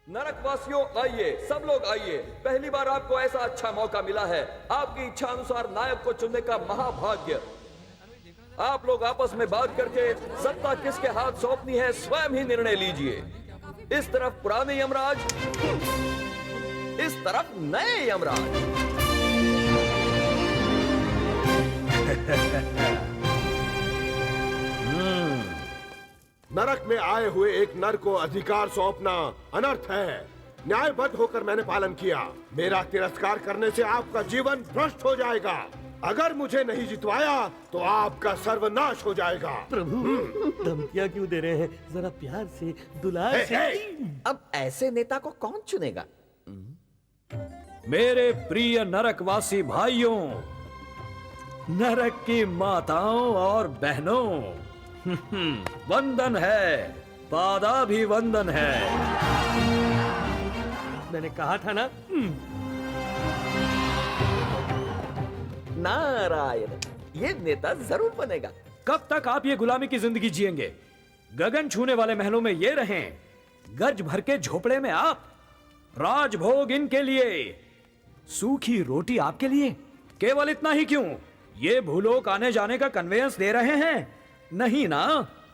नरकवासियों आइए, सब लोग आइए। पहली बार आपको ऐसा अच्छा मौका मिला है। आपकी इच्छा अनुसार नायक को चुनने का महाभाग्य। आप लोग आपस में बात करके सत्ता किसके हाथ सौंपनी है स्वयं ही निर्णय लीजिए। इस तरफ पुराने यमराज, इस तरफ नए यमराज। नरक में आए हुए एक नर को अधिकार सौंपना अनर्थ है। न्यायबद्ध होकर मैंने पालन किया। मेरा तिरस्कार करने से आपका जीवन भ्रष्ट हो जाएगा। अगर मुझे नहीं जितवाया तो आपका सर्वनाश हो जाएगा। प्रभु, धमकियाँ क्यों दे रहे हैं? जरा प्यार से, दुलार से। अब ऐसे नेता को कौन चुनेगा? मेरे प्रिय नरकवासी भाइयों, नरक की माताओं और बहनों, वंदन है, पादाभिवंदन है। मैंने कहा था ना। नारायण, ये नेता जरूर बनेगा। कब तक आप ये गुलामी की जिंदगी जिएंगे? गगन छूने वाले महलों में ये रहें, गज भर के झोपड़े में आप। राजभोग इनके लिए, सूखी रोटी आपके लिए। केवल इतना ही क्यों, ये भूलोक आने जाने का कन्वेयंस दे रहे हैं? नहीं ना?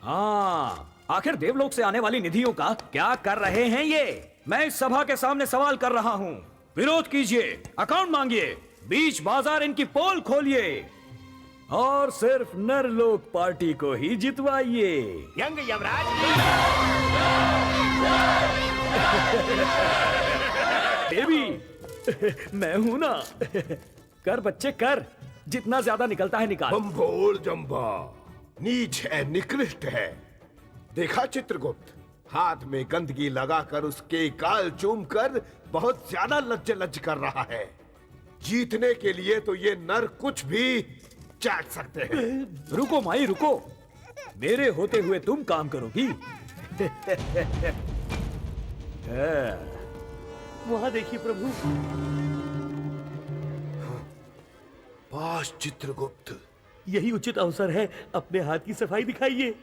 हाँ, आखिर देवलोक से आने वाली निधियों का क्या कर रहे हैं ये? मैं इस सभा के सामने सवाल कर रहा हूँ। विरोध कीजिए, अकाउंट मांगिए, बीच बाजार इनकी पोल खोलिए और सिर्फ नरलोक पार्टी को ही जितवाइए। यंग यमराज। देवी, मैं हूं ना। कर बच्चे कर, जितना ज्यादा निकलता है निकाल। बम्भोल जम्बा नीच है, निकृष्ट है। देखा चित्रगुप्त, हाथ में गंदगी लगाकर उसके गाल चूमकर बहुत ज्यादा लज्ज कर रहा है। जीतने के लिए तो ये नर कुछ भी चाट सकते हैं। रुको माई रुको, मेरे होते हुए तुम काम करोगी? वहां देखिए प्रभु। पास चित्रगुप्त, यही उचित अवसर है, अपने हाथ की सफाई दिखाइए।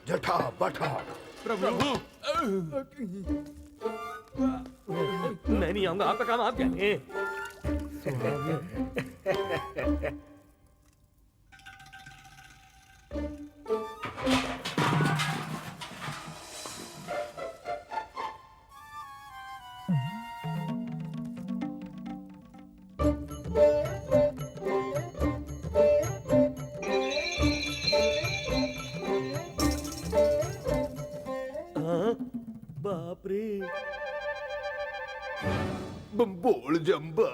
जठा बठा। प्रभु, मैं नहीं आऊंगा, आपका काम आप जानिए। बाप रे, बम्बोल जम्बा।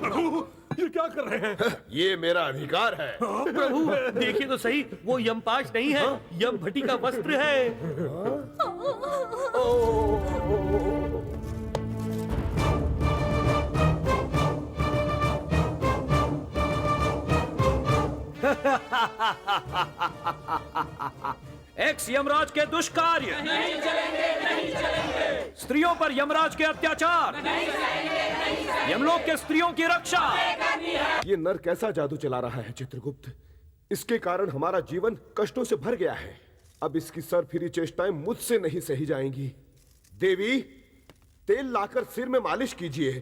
प्रभु, ये क्या कर रहे हैं? ये मेरा अधिकार है। प्रभु देखिए तो सही, वो यमपाश नहीं है, यम भट्टी का वस्त्र है। एक्स यमराज के दुष्कार्य नहीं चलेंगे, नहीं चलेंगे। स्त्रियों पर यमराज के अत्याचार नहीं चलेंगे, यमलोक के स्त्रियों की रक्षा। ये नर कैसा जादू चला रहा है चित्रगुप्त? इसके कारण हमारा जीवन कष्टों से भर गया है। अब इसकी सरफिरी चेष्टाएं मुझसे नहीं सही जाएंगी। देवी, तेल लाकर सिर में मालिश कीजिए।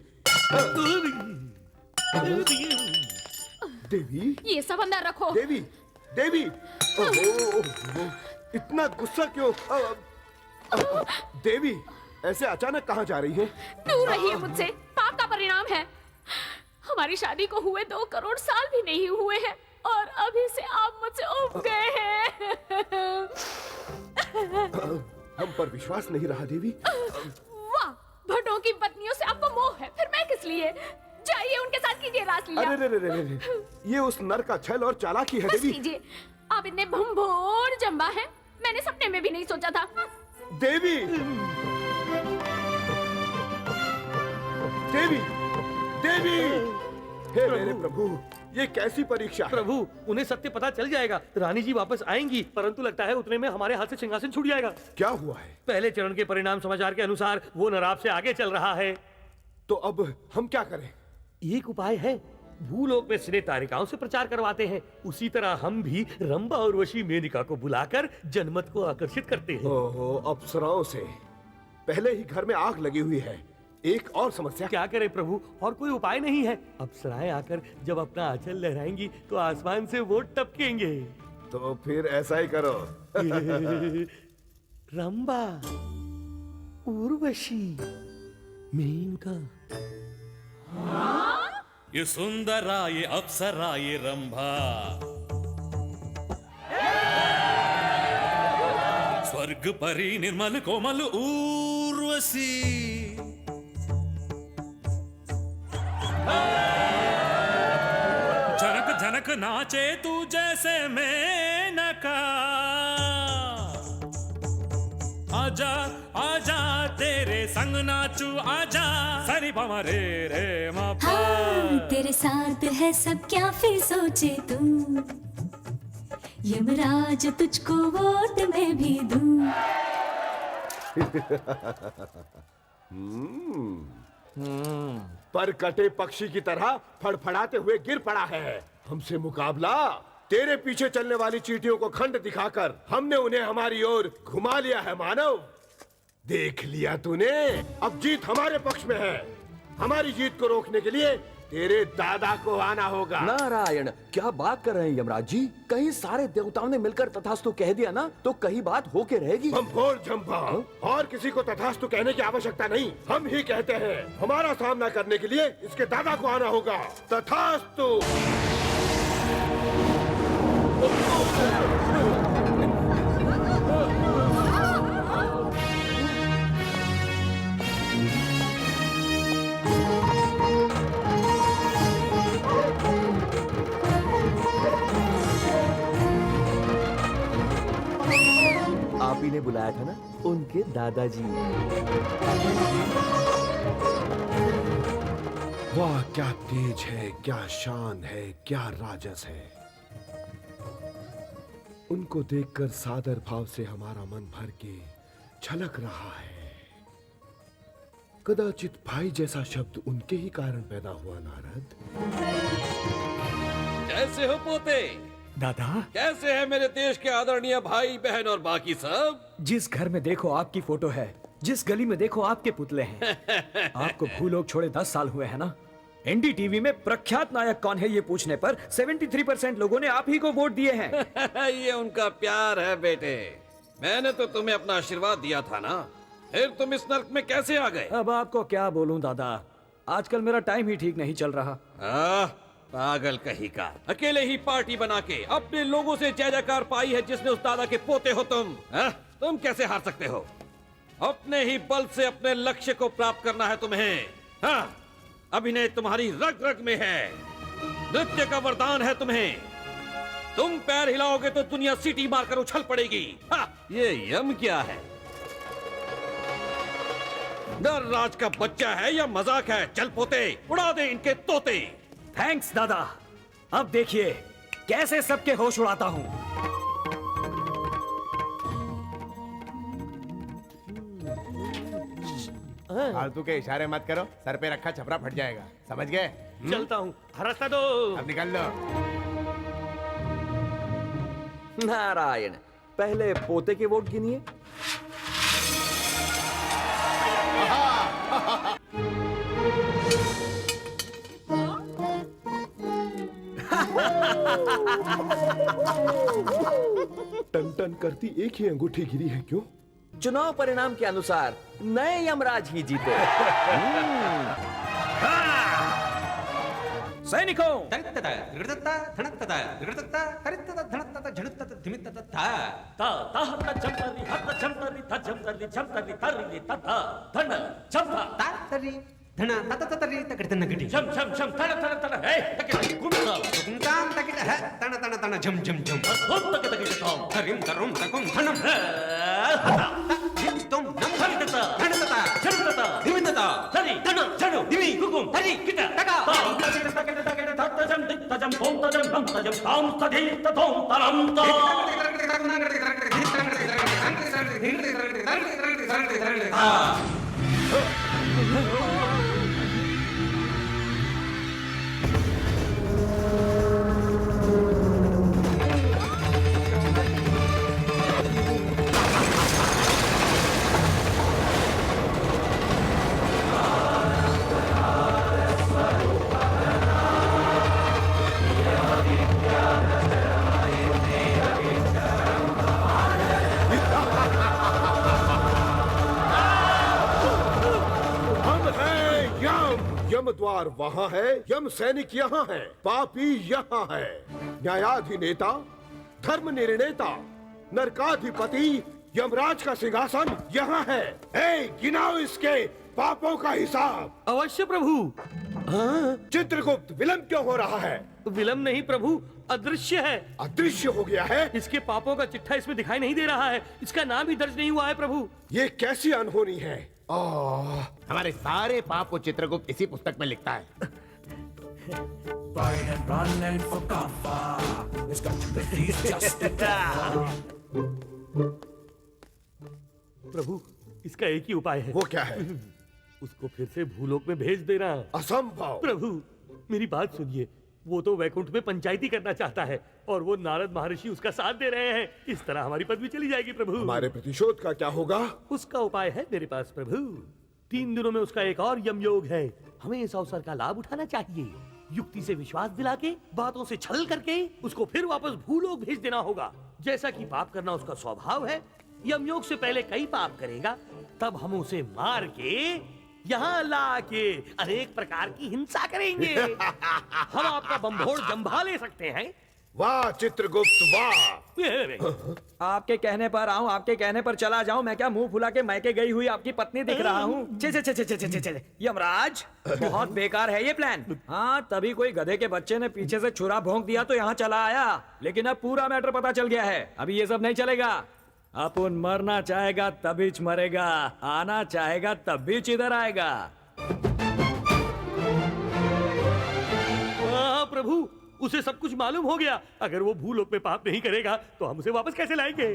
देवी, ये सब अंदर रखो। देवी, देवी, ओहो, इतना गुस्सा क्यों? देवी, ऐसे अचानक कहाँ जा रही हैं? दूर रहिए मुझसे, पाप का परिणाम है। हमारी शादी को हुए 2 करोड़ साल भी नहीं हुए हैं और अभी से आप मुझसे उब गए हैं। हम पर विश्वास नहीं रहा देवी। वाह, भटों की पत्नियों से आपको मोह है, फिर मैं किस लिए? जाइए उनके साथ कीजिए रासलीला। अरे रे रे रे रे, ये उस नर का छल और चालाकी है बस देवी। कीजिए, आप इतने भंभोर जम्बा हैं, मैंने सपने में भी नहीं सोचा था। देवी, देवी, देवी, हे मेरे प्रभु, ये कैसी परीक्षा है? प्रभु, उन्हें सत्य पता चल जाएगा, रानी जी वापस आएंगी, परंतु लगता है उतने में हमारे हाथ से सिंहासन छूट जाएगा। क्या हुआ है? पहले चरण के परिणाम समाचार के अनुसार वो नराब से आगे चल रहा है। तो अब हम क्या करें? एक उपाय है, भूलोक में सिने तारिकाओं से प्रचार करवाते हैं। उसी तरह हम भी रंभा और वशी मेनका को बुलाकर जनमत को आकर्षित करते हैं। ओहो, अप्सराओं से पहले ही घर में आग लगी हुई है। एक और समस्या। क्या करें प्रभु, और कोई उपाय नहीं है। अप्सराएं आकर जब अपना आंचल लहराएंगी तो आसमान से वो टपकेंगे। तो फिर ऐसा ही करो। रंभा, उर्वशी, मेनका। ये सुंदरा, ये अप्सरा, ये रंभा, स्वर्ग परी निर्मल कोमल उर्वशी, झनक झनक नाचे तू जैसे मेनका, आजा आजा तेरे संग नाचू आजा, सरी पमा रे रे मा पा। हाँ, तेरे साथ है सब क्या फिर सोचे तू, यमराज तुझको वोट में भी दूं। पर कटे पक्षी की तरह फड़फड़ाते हुए गिर पड़ा है। हमसे मुकाबला? तेरे पीछे चलने वाली चींटियों को खंड दिखाकर हमने उन्हें हमारी ओर घुमा लिया है मानव। देख लिया तूने, अब जीत हमारे पक्ष में है। हमारी जीत को रोकने के लिए तेरे दादा को आना होगा। नारायण, क्या बात कर रहे हैं यमराज जी? कहीं सारे देवताओं ने मिलकर तथास्तु कह दिया ना तो कहीं बात होके रहेगी। हम बोल झंपा, और किसी को तथास्तु कहने की आवश्यकता नहीं। हम ही कहते हैं हमारा सामना करने के लिए इसके दादा को आना होगा। तथास्तु। आप ही ने बुलाया था ना, उनके दादाजी। वाह, क्या तेज है, क्या शान है, क्या राजस है। उनको देखकर सादर भाव से हमारा मन भर के छलक रहा है। कदाचित भाई जैसा शब्द उनके ही कारण पैदा हुआ। नारद, कैसे हो पोते? दादा, कैसे है मेरे देश के आदरणीय भाई बहन और बाकी सब? जिस घर में देखो आपकी फोटो है, जिस गली में देखो आपके पुतले हैं। आपको भूलोक छोड़े 10 साल हुए हैं ना। एनडीटीवी में प्रख्यात नायक कौन है ये पूछने पर 73% लोगों ने आप ही को वोट दिए हैं। ये उनका प्यार है बेटे। मैंने तो तुम्हें अपना आशीर्वाद दिया था ना, फिर तुम इस नर्क में कैसे आ गए? अब आपको क्या बोलूं दादा, आजकल मेरा टाइम ही ठीक नहीं चल रहा। पागल कहीं का। अकेले ही पार्टी बना के अपने लोगों से जय जयकार पाई है जिसने उस दादा के पोते हो तुम। तुम कैसे हार सकते हो? अपने ही बल से अपने लक्ष्य को प्राप्त करना है तुम्हें। हाँ, अभिनय तुम्हारी रग रग में है, नृत्य का वरदान है तुम्हें। तुम पैर हिलाओगे तो दुनिया सीटी मारकर उछल पड़ेगी। हाँ, ये यम क्या है? डर राज का बच्चा है या मजाक है? चल पोते, उड़ा दे इनके तोते। थैंक्स दादा। अब देखिए कैसे सबके होश उड़ाता हूँ। फालतू के इशारे मत करो, सर पे रखा छपरा फट जाएगा, समझ गए? चलता हूँ, रास्ता दो। अब निकल लो। नारायण, पहले पोते के वोट गिनिए। टन टन करती एक ही अंगूठी गिरी है, क्यों? चुनाव परिणाम के अनुसार नए यमराज ही जीते। सैनिकों, द्वार वहाँ है, यम सैनिक यहाँ है, पापी यहाँ है, न्यायाधिनेता, धर्म निर्णेता, नरकाधिपति, यमराज का सिंहासन यहाँ है। गिनाओ इसके पापों का हिसाब। अवश्य प्रभु। हाँ? चित्रगुप्त, विलंब क्यों हो रहा है? विलंब नहीं प्रभु, अदृश्य है। अदृश्य हो गया है? इसके पापों का चिट्ठा इसमें दिखाई नहीं दे रहा है, इसका नाम ही दर्ज नहीं हुआ है प्रभु। ये कैसी अनहोनी है? हमारे सारे पाप को चित्रगुप्त इसी पुस्तक में लिखता है। प्रभु, इसका एक ही उपाय है। वो क्या है? उसको फिर से भूलोक में भेज देना। असंभव। प्रभु, मेरी बात सुनिए। वो तो वैकुंठ में पंचायती करना चाहता है और वो नारद महर्षि उसका साथ दे रहे हैं। इस तरह हमारी पदवी चली जाएगी प्रभु। हमारे प्रतिशोध का क्या होगा? उसका उपाय है मेरे पास प्रभु। 3 दिनों में उसका एक और यमयोग है। हमें इस अवसर का लाभ उठाना चाहिए। युक्ति से विश्वास दिला के, बातों से छल करके उसको फिर वापस भूलोक भेज देना होगा। जैसा कि पाप करना उसका स्वभाव है, यमयोग से पहले कई पाप करेगा, तब हम उसे मार के यहाँ लाके अनेक प्रकार की हिंसा करेंगे। हम आपका बम्भोड़ जंभा ले सकते हैं। वाह चित्रगुप्त वाह। आपके कहने पर आऊं, आपके कहने पर चला जाऊं। मैं क्या मुंह फुला के मैके गई हुई आपकी पत्नी दिख रहा हूँ? चे चे चे चे चे चे चे। यमराज, बहुत बेकार है ये प्लान। हाँ, तभी कोई गधे के बच्चे ने पीछे से छुरा भोंक दिया तो यहाँ चला आया, लेकिन अब पूरा मैटर पता चल गया है। अभी ये सब नहीं चलेगा। अपन मरना चाहेगा तभी मरेगा, आना चाहेगा तभी इधर आएगा। प्रभु, उसे सब कुछ मालूम हो गया। अगर वो भूलोक में पाप नहीं करेगा तो हम उसे वापस कैसे लाएंगे?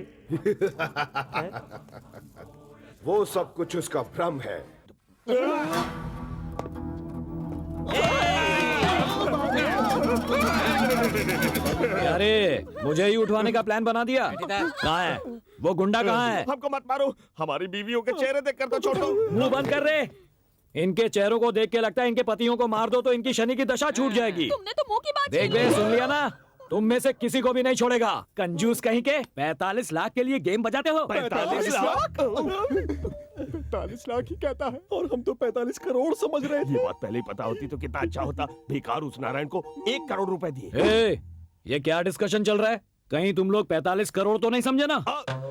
वो सब कुछ उसका भ्रम है। अरे, मुझे ही उठवाने का प्लान बना दिया। कहाँ है वो गुंडा? कहाँ है? हमको मत मारो, हमारी बीवियों के चेहरे देखकर तो छोड़ो। मुंह बंद कर रहे। इनके चेहरों को देख के लगता है इनके पतियों को मार दो तो इनकी शनि की दशा छूट जाएगी। तुमने तो मुंह की बात देख बे, सुन लिया ना? तुम में से किसी को भी नहीं छोड़ेगा। कंजूस कहीं के। 45 लाख के लिए गेम बजाते हो? 45 लाख? 45 लाख ही कहता है और हम तो 45 करोड़ समझ रहे थे। ये बात पहले ही पता होती तो कितना अच्छा होता। भिखार उस नारायण को 1 करोड़ रुपए दिए। ये क्या डिस्कशन चल रहा है? कहीं तुम लोग 45 करोड़ तो नहीं समझे ना?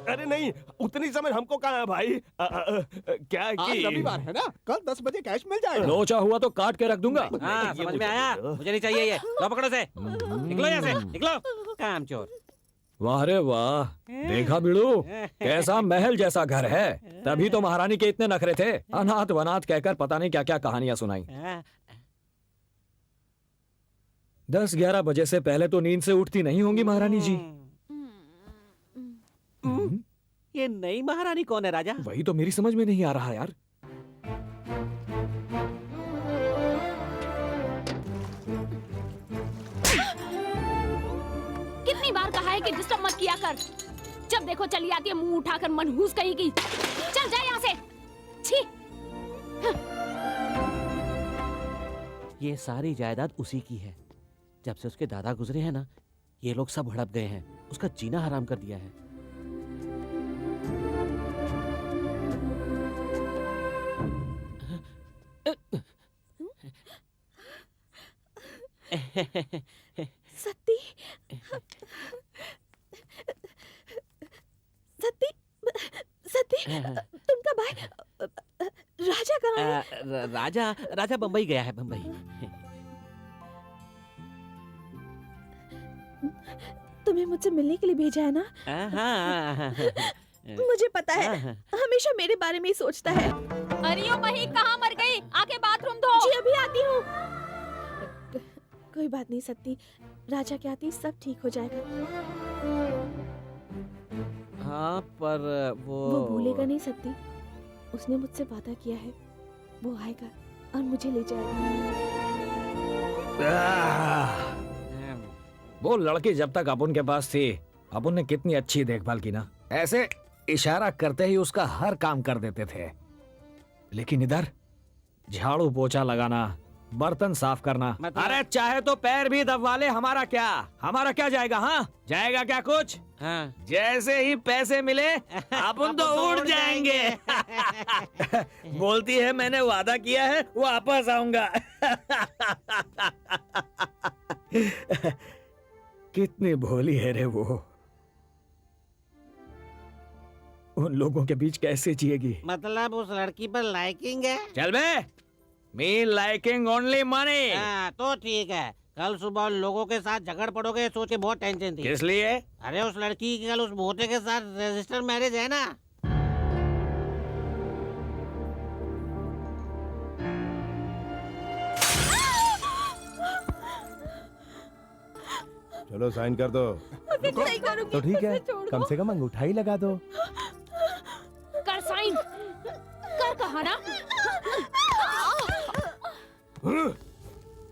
अरे नहीं, उतनी समझ हमको कहाँ है भाई। क्या है कि रविवार है ना, कल 10 बजे कैश मिल जाएगा। लोचा हुआ तो काट के रख दूंगा। हाँ, समझ में आया। मुझे नहीं चाहिए ये। लो पकड़ो से, निकलो यहाँ से, निकलो कामचोर। वाह रे वाह, देखा बिड़ू, कैसा महल जैसा घर है। तभी तो महारानी के इतने नखरे थे। अनाथ वनाथ कहकर पता नहीं क्या क्या कहानियां सुनाई। 10-11 बजे से पहले तो नींद से उठती नहीं होंगी महारानी जी। ये नई महारानी कौन है राजा? वही तो मेरी समझ में नहीं आ रहा यार। कितनी बार कहा है कि डिस्टर्ब मत किया कर। जब देखो चली आती है मुंह उठाकर मनहूस कहीं की। चल जा यहाँ से। छी। ये सारी जायदाद उसी की है। जब से उसके दादा गुजरे हैं ना, ये लोग सब हड़प गए हैं। उसका जीना हराम कर दिया है। सती, सती, सती, तुमका भाई राजा कहाँ है? राजा बंबई गया है, बंबई। तुम्हें मुझसे मिलने के लिए भेजा है ना? हाँ। मुझे पता है, हमेशा मेरे बारे में ही सोचता है। अरे ओ मही, कहाँ मर गई? आके बाथरूम धो। जी अभी आती हूँ। कोई बात नहीं सत्ती, राजा के आती सब ठीक हो जाएगा। हाँ, पर वो भूलेगा नहीं सत्ती। उसने मुझसे वादा किया है, वो आएगा और मुझे ले जाएगा। वो लड़की जब तक अपुन के पास थी, अपुन ने कितनी अच्छी देखभाल की ना। ऐसे इशारा करते ही उसका हर काम कर देते थे। लेकिन इधर झाड़ू पोछा लगाना, बर्तन साफ करना। अरे चाहे तो पैर भी दबवा ले, हमारा क्या जाएगा? हाँ जाएगा क्या कुछ? हाँ। जैसे ही पैसे मिले अपन तो उड़ जाएंगे। बोलती है मैंने वादा किया है वापस आऊंगा। कितनी भोली है रे वो। उन लोगों के बीच कैसे जिएगी? मतलब उस लड़की पर लाइकिंग है? चल बे, मी लाइकिंग ओनली मनी। तो ठीक है, कल सुबह उन लोगों के साथ झगड़ पड़ोगे सोच के बहुत टेंशन थी। किस लिए? अरे उस लड़की की कल उस भोते के साथ रजिस्टर मैरिज है ना। चलो साइन कर दो। नहीं करूंगी, तो ठीक है, मुझे छोड़ कम दो। से कम अंगूठा ही लगा दो। कर साइन, कर कहा ना।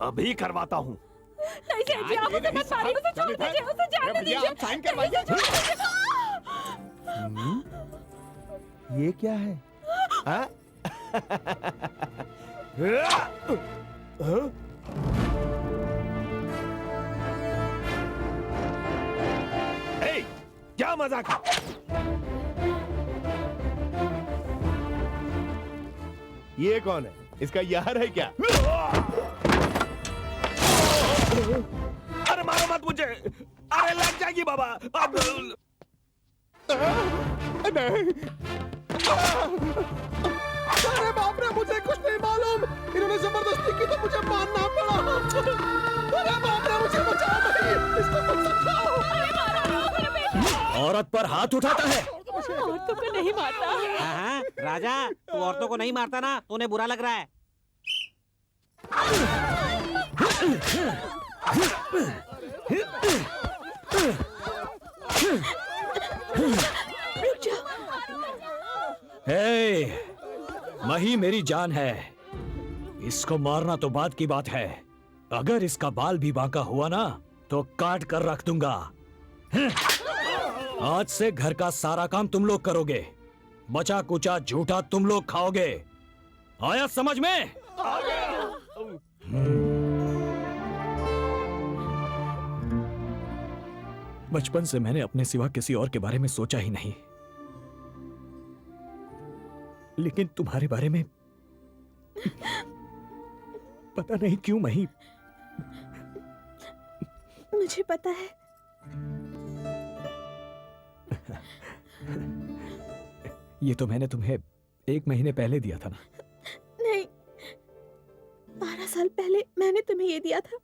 अभी करवाता हूँ। नहीं सेठ जी, आप उसे मत मारिए, उसे छोड़ दीजिए, उसे जाने दीजिए। साइन करवाइए। ये क्या है? हाँ? हाँ? ए, क्या मजाक है? ये कौन है? इसका यार है क्या? अरे मारो मत मुझे! अरे लग जाएगी बाबा! अब नहीं! अरे बाप रे, मुझे कुछ नहीं मालूम। इन्होंने जबरदस्ती की तो मुझे मारना पड़ा। अरे बाप रे, मुझे बचाओ भाई! इसको कुछ समझाओ। औरत पर हाथ उठाता है। औरतों को नहीं मारता। हाँ, राजा, तू औरतों को नहीं मारता ना, तो उन्हें बुरा लग रहा है। हे, मही मेरी जान है। इसको मारना तो बात की बात है। अगर इसका बाल भी बांका हुआ ना तो काट कर रख दूंगा। आज से घर का सारा काम तुम लोग करोगे, बचा कुचा झूठा तुम लोग खाओगे। आया समझ में? बचपन से मैंने अपने सिवा किसी और के बारे में सोचा ही नहीं, लेकिन तुम्हारे बारे में पता नहीं क्यों मही। मुझे पता है। ये तो मैंने तुम्हें 1 महीने पहले दिया था ना? नहीं, 12 साल पहले मैंने तुम्हें ये दिया था।